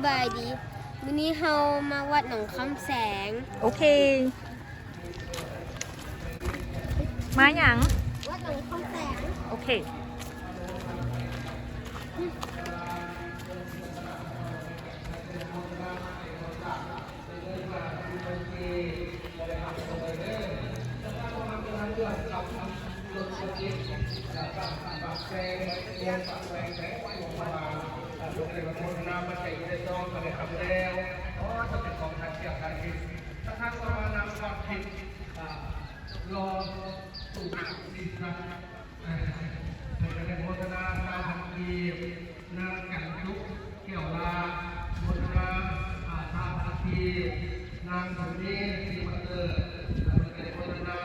บายดีวันนี้เรามาวัดหนองคำแสงโอเคมาอย่าง วัดหนองคำแสงโอเครอสู่สิครับเป็นโฆษณาตามทันทีนางกันยุกเกี่ยวลาโฆษณาตามทันทีนางคนนี้ที่มาเจอเป็นโฆษณา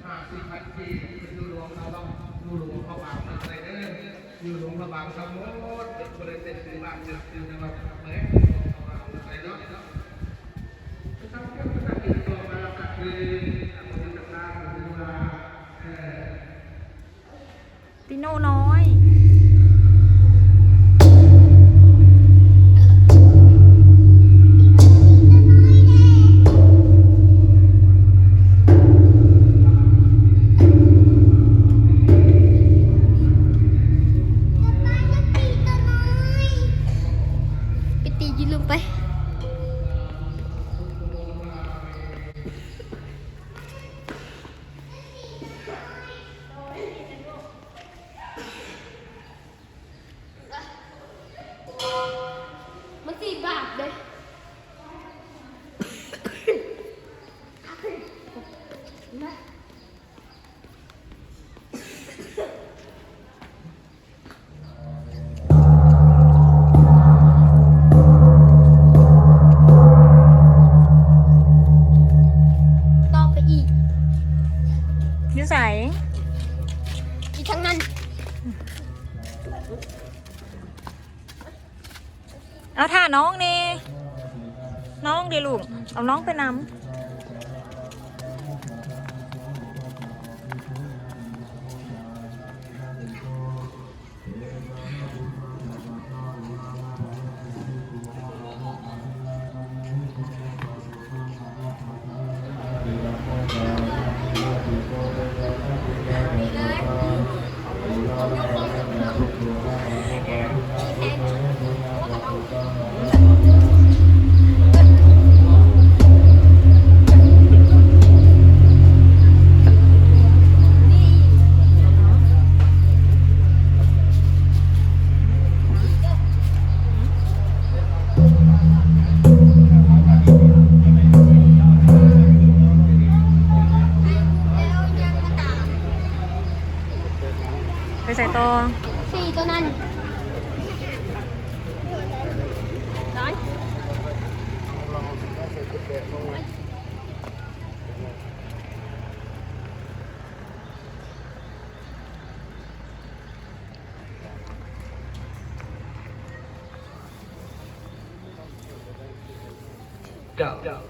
50,000 ปีเป็นยูหลวงเขาบ้างยูหลวงเขาบางอะไรเด้อยูหลวงเขาบางทั้งหมดบริเวณเป็นบ้านจุดที่เราเปิดอะไรเนาะทั้งเรื่องการติดต่อมาคือติโน่น้อยไปตียืนลงไปมัน4 บาทเลยต่อไปอีกนิสัยอีกทั้งนั้นเอาท่าน้องนี่น้องดิลูกเอาน้องไปนำไปใส่ตอ4ตัวนั้นร้อน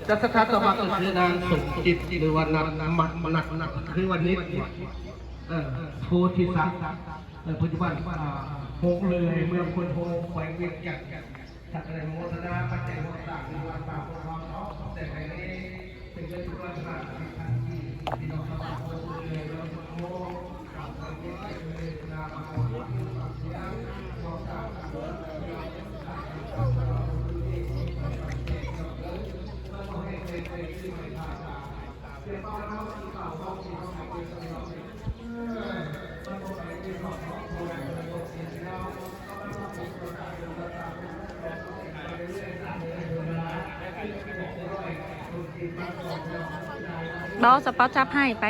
จะสถานต่อมาก็คือนางสมจิตหรือว่านักคือวันนี้โพธิสัตว์ปัจจุบันโฮงเลยเมืองคนโฮงไฟเวียงจันทร์สัตว์อะไรโมทนาปัจจัยต่างๆในวันป่าพวกเราเนาะแต่ในนี้เป็นเรื่องที่ว่าที่น้องสาวโฮงเลยแล้วโฮงกับไฟเวียงจันทร์เลยนามาโฮงเสียงสองสามบอสปอตจับให้ไป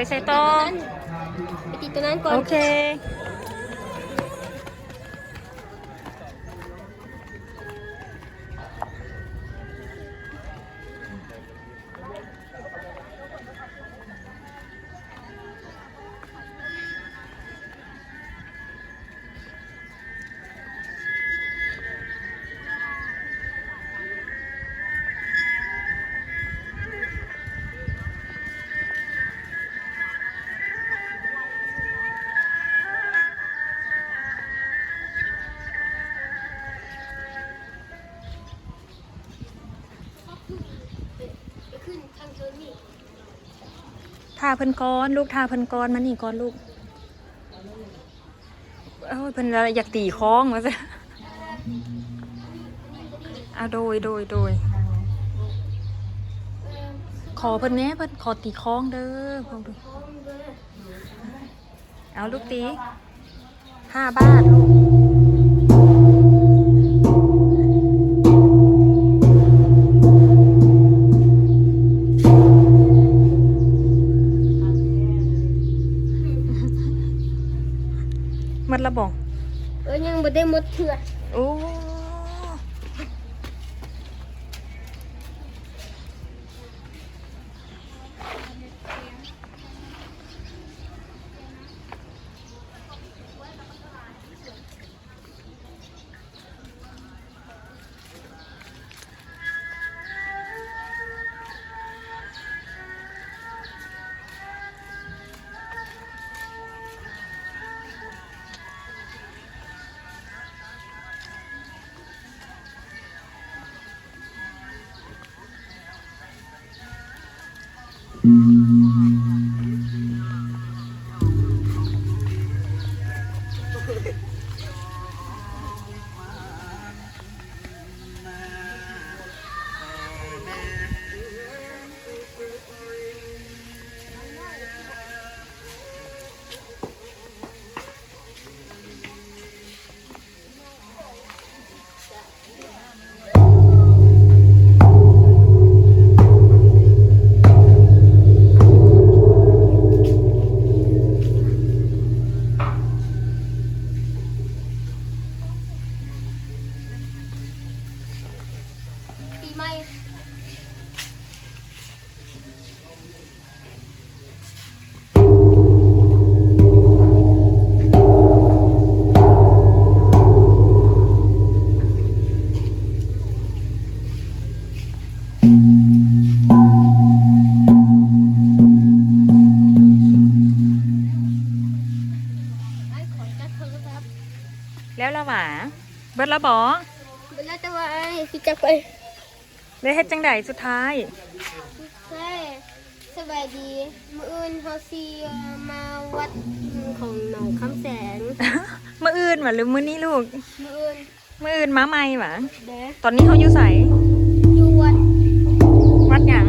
ใส่ต่อ ไปติดตัวนั้นก่อน โอเคไปขึ้นทางเชิญนี่ ทาเพิ่นก้อนลูกทาเพิ่นก้อนมานี่ก้อนลูกเอ้ยเพิ่นอยากตีคล้องมาซะเอาโดยขอเพิ่นแหน่เพิ่นขอตีคล้องเด้อพวกดูเอาลูกตี5 บาทลูกหมดละบ่ ยังบ่ได้หมดเถื่อ โอ้ปีใหม่ไอ้ขอจัดโทรศัพท์ แล้วละหว่าเบิดละบ่ เวลาจะว่าไอ้พี่จะไป ได้เฮ็ดจังไดสุดท้าย ใช่สบายดีมื้ออื่นเฮาสิมาวัดของหนองคำแสง มื้ออื่นหว่าหรือมื้อนี้ลูก มื้ออื่น มื้ออื่นมาใหม่หว่า เด้อ ตอนนี้เขาอยู่ไส อยู่วัด วัดหยัง